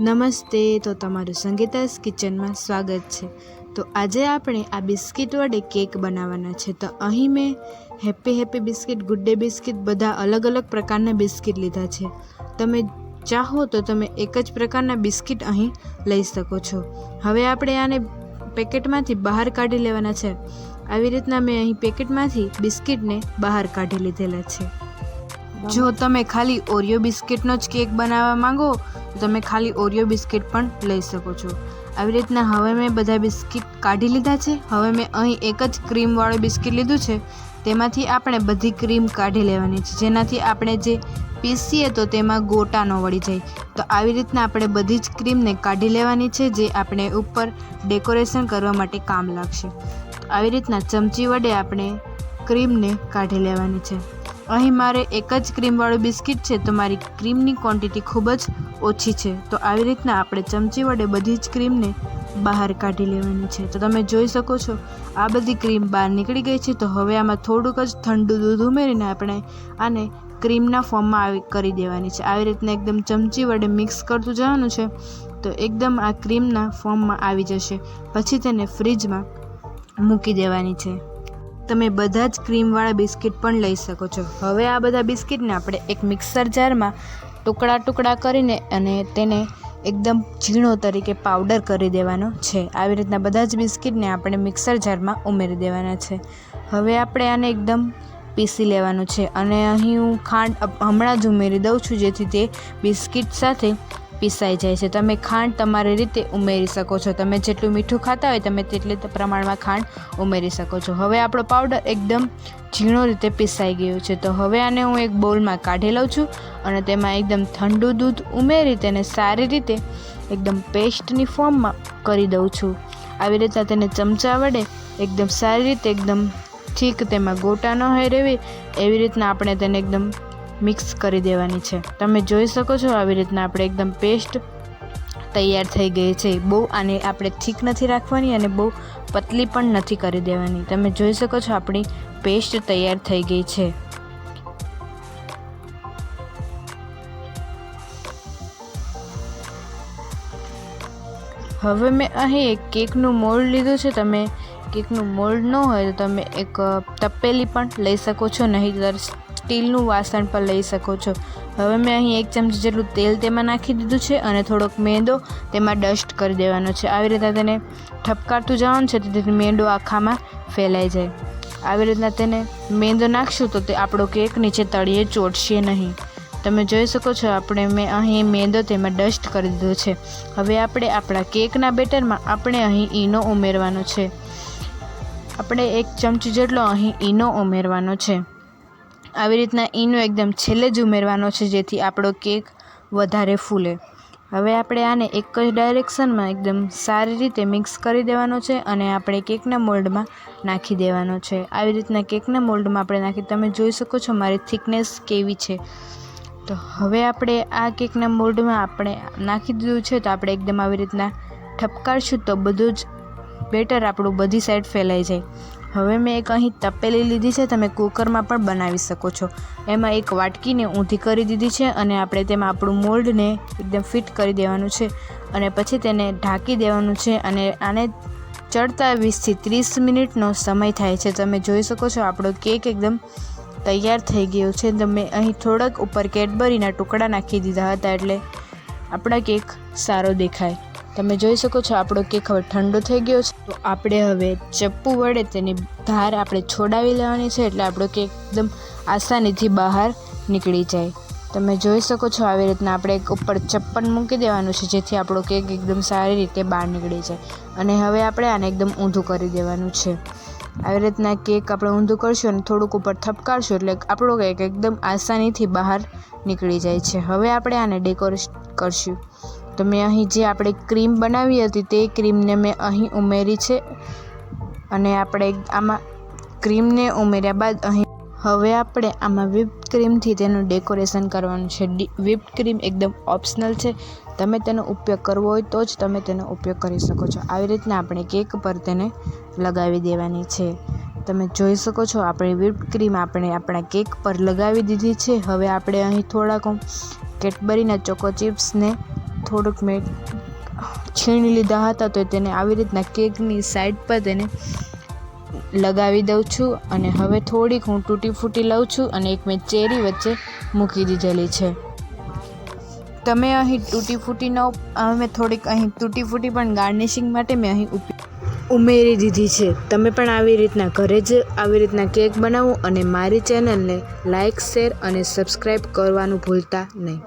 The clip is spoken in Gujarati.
નમસ્તે, તો તમારું સંગીતાસ કિચનમાં સ્વાગત છે। તો આજે આપણે આ બિસ્કિટ વડે કેક બનાવવાના છે। તો અહીં મેં happy biscuit, good day biscuit બધા અલગ અલગ પ્રકારના બિસ્કિટ લીધા છે। તમે ચાહો તો તમે એક જ પ્રકારના બિસ્કિટ અહીં લઈ શકો છો। હવે આપણે આને પેકેટમાંથી બહાર કાઢી લેવાના છે। આવી રીતના મેં અહીં પેકેટમાંથી બિસ્કિટને બહાર કાઢી લીધેલા છે। જો તમે ખાલી ઓરિયો બિસ્કિટનો જ કેક બનાવવા માંગો તો તમે ખાલી ઓરિયો બિસ્કિટ પણ લઈ શકો છો। આવી રીતના હવે મેં બધા બિસ્કિટ કાઢી લીધા છે। હવે મેં અહીં એક જ ક્રીમવાળું બિસ્કિટ લીધું છે, તેમાંથી આપણે બધી ક્રીમ કાઢી લેવાની છે, જેનાથી આપણે જે પીસીએ તો તેમાં ગોટા ન વળી જાય। તો આવી રીતના આપણે બધી જ ક્રીમને કાઢી લેવાની છે, જે આપણે ઉપર ડેકોરેશન કરવા માટે કામ લાગશે। આવી રીતના ચમચી વડે આપણે ક્રીમને કાઢી લેવાની છે। અહીં મારે એક જ ક્રીમવાળું બિસ્કિટ છે, તો મારી ક્રીમની ક્વોન્ટિટી ખૂબ જ ઓછી છે। તો આવી રીતના આપણે ચમચી વડે બધી જ ક્રીમને બહાર કાઢી લેવાની છે। તો તમે જોઈ શકો છો આ બધી ક્રીમ બહાર નીકળી ગઈ છે। તો હવે આમાં થોડુંક જ ઠંડુ દૂધ ઉમેરીને આપણે આને ક્રીમના ફોર્મમાં કરી દેવાની છે। આવી રીતના એકદમ ચમચી વડે મિક્સ કરતું જવાનું છે, તો એકદમ આ ક્રીમના ફોર્મમાં આવી જશે। પછી તેને ફ્રીજમાં મૂકી દેવાની છે। તમે બધા જ ક્રીમવાળા બિસ્કિટ પણ લઈ શકો છો। હવે આ બધા બિસ્કિટને આપણે એક મિક્સર જારમાં ટુકડા કરીને અને તેને એકદમ ઝીણો તરીકે પાવડર કરી દેવાનો છે। આવી રીતના બધા જ બિસ્કિટને આપણે મિક્સર જારમાં ઉમેરી દેવાના છે। હવે આપણે આને એકદમ પીસી લેવાનું છે, અને અહીં હું ખાંડ હમણાં જ ઉમેરી દઉં છું, જેથી તે બિસ્કિટ સાથે પીસાઈ જાય છે। તમે ખાંડ તમારી રીતે ઉમેરી શકો છો। તમે જેટલું મીઠું ખાતા હોય તમે તેટલી પ્રમાણમાં ખાંડ ઉમેરી શકો છો। હવે આપણો પાવડર એકદમ ઝીણો રીતે પીસાઈ ગયો છે। તો હવે આને હું એક બોલમાં કાઢી લઉં છું અને તેમાં એકદમ ઠંડુ દૂધ ઉમેરી તેને સારી રીતે એકદમ પેસ્ટની ફોર્મમાં કરી દઉં છું। આવી રીતના તેને ચમચા વડે એકદમ સારી રીતે એકદમ ઠીક તેમાં ગોટા ન હોય રહેવી એવી રીતના આપણે તેને એકદમ મિક્સ કરી દેવાની છે। તમે જોઈ શકો છો આવી રીતના આપણે એકદમ પેસ્ટ તૈયાર થઈ ગઈ છે। બહુ આને આપણે ઠીક નથી રાખવાની અને બહુ પતલી પણ નથી કરી દેવાની। તમે જોઈ શકો છો આપણી પેસ્ટ તૈયાર થઈ ગઈ છે। હવે મેં અહીં એક કેકનું મોલ્ડ લીધું છે। તમે કેકનું મોલ્ડ ન હોય તો તમે એક તપેલી પણ લઈ શકો છો, નહીંતર સ્ટીલનું વાસણ પણ લઈ શકો છો। હવે મેં અહીં એક ચમચી જેટલું તેલ તેમાં નાખી દીધું છે અને થોડોક મેંદો તેમાં ડસ્ટ કરી દેવાનો છે। આવી રીતના તેને ઠપકારતું જવાનું છે, તેથી મેંદો આખામાં ફેલાઈ જાય। આવી રીતના તેને મેંદો નાખશું તો તે આપણો કેક નીચે તળિયે ચોંટશે નહીં। તમે જોઈ શકો છો મેં અહીં મેંદો તેમાં ડસ્ટ કરી દીધો છે। હવે આપણે આપણા કેકના બેટરમાં આપણે અહીં ઈનો ઉમેરવાનો છે। આપણે એક ચમચી જેટલો અહીં ઈનો ઉમેરવાનો છે। આવી રીતના ઈનો એકદમ છેલ્લે જ ઉમેરવાનો છે, જેથી આપણો કેક વધારે ફૂલે। હવે આપણે આને એક જ ડાયરેક્શનમાં એકદમ સારી રીતે મિક્સ કરી દેવાનો છે અને આપણે કેકના મોલ્ડમાં નાખી દેવાનો છે। આવી રીતના કેકના મોલ્ડમાં આપણે નાખી, તમે જોઈ શકો છો મારી થિકનેસ કેવી છે। તો હવે આપણે આ કેકના મોલ્ડમાં આપણે નાખી દીધું છે, તો આપણે એકદમ આવી રીતના ઠપકારશું તો બધું જ બેટર આપણું બધી સાઈડ ફેલાઈ જાય। હવે મેં એક અહીં તપેલી લીધી છે, તમે કુકરમાં પણ બનાવી શકો છો। એમાં એક વાટકીને ઊંધી કરી દીધી છે અને આપણે તેમાં આપણું મોલ્ડને એકદમ ફિટ કરી દેવાનું છે અને પછી તેને ઢાંકી દેવાનું છે અને આને ચડતા 20 થી 30 મિનિટનો સમય થાય છે। તમે જોઈ શકો છો આપણો કેક એકદમ તૈયાર થઈ ગયો છે। તમે અહીં થોડાક ઉપર કેડબરીના ટુકડા નાખી દીધા હતા, એટલે આપણા કેક સારો દેખાય। તમે જોઈ શકો છો આપણો કેક હવે ઠંડો થઈ ગયો છે। તો આપણે હવે ચપ્પુ વડે તેની ધાર આપણે છોડાવી લેવાની છે, એટલે આપણો કેક એકદમ આસાનીથી બહાર નીકળી જાય। તમે જોઈ શકો છો આવી રીતના આપણે એક ઉપર ચપ્પન મૂકી દેવાનું છે, જેથી આપણો કેક એકદમ સારી રીતે બહાર નીકળી જાય। અને હવે આપણે આને એકદમ ઊંધું કરી દેવાનું છે। આવી રીતના કેક આપણે ઊંધું કરશું અને થોડુંક ઉપર થપકારશું એટલે આપણો કેક એકદમ આસાનીથી બહાર નીકળી જાય છે। હવે આપણે આને ડેકોરેટ કરશું। તો મેં અહીં જે આપણે ક્રીમ બનાવી હતી તે ક્રીમને મેં અહીં ઉમેરી છે અને આપણે આમાં ક્રીમને ઉમેર્યા બાદ અહીં હવે આપણે આમાં વ્હિપ્ડ ક્રીમથી તેનું ડેકોરેશન કરવાનું છે। વ્હિપ્ડ ક્રીમ એકદમ ઓપ્શનલ છે, તમે તેનો ઉપયોગ કરવો હોય તો જ તમે તેનો ઉપયોગ કરી શકો છો। આવી રીતના આપણે કેક પર તેને લગાવી દેવાની છે। તમે જોઈ શકો છો આપણી વ્હિપ્ડ ક્રીમ આપણે આપણા કેક પર લગાવી દીધી છે। હવે આપણે અહીં થોડાક કેડબરીના ચોકો ચિપ્સને થોડુંક મેં છીણી લીધા હતા, તો તેને આવી રીતના કેકની સાઈડ પર તેને લગાવી દઉં છું. અને હવે થોડીક હું તૂટી ફૂટી લઉં છું અને એક મેં ચેરી વચ્ચે મૂકી દીધેલી છે. તમે અહીં તૂટી ફૂટીનો મેં થોડીક અહીં તૂટી ફૂટી પણ ગાર્નિશિંગ માટે મેં અહીં ઉમેરી દીધી છે. તમે પણ આવી રીતના ઘરે જ આવી રીતના કેક બનાવો અને મારી ચેનલને લાઇક, શેર અને સબસ્ક્રાઈબ કરવાનું ભૂલતા નહીં.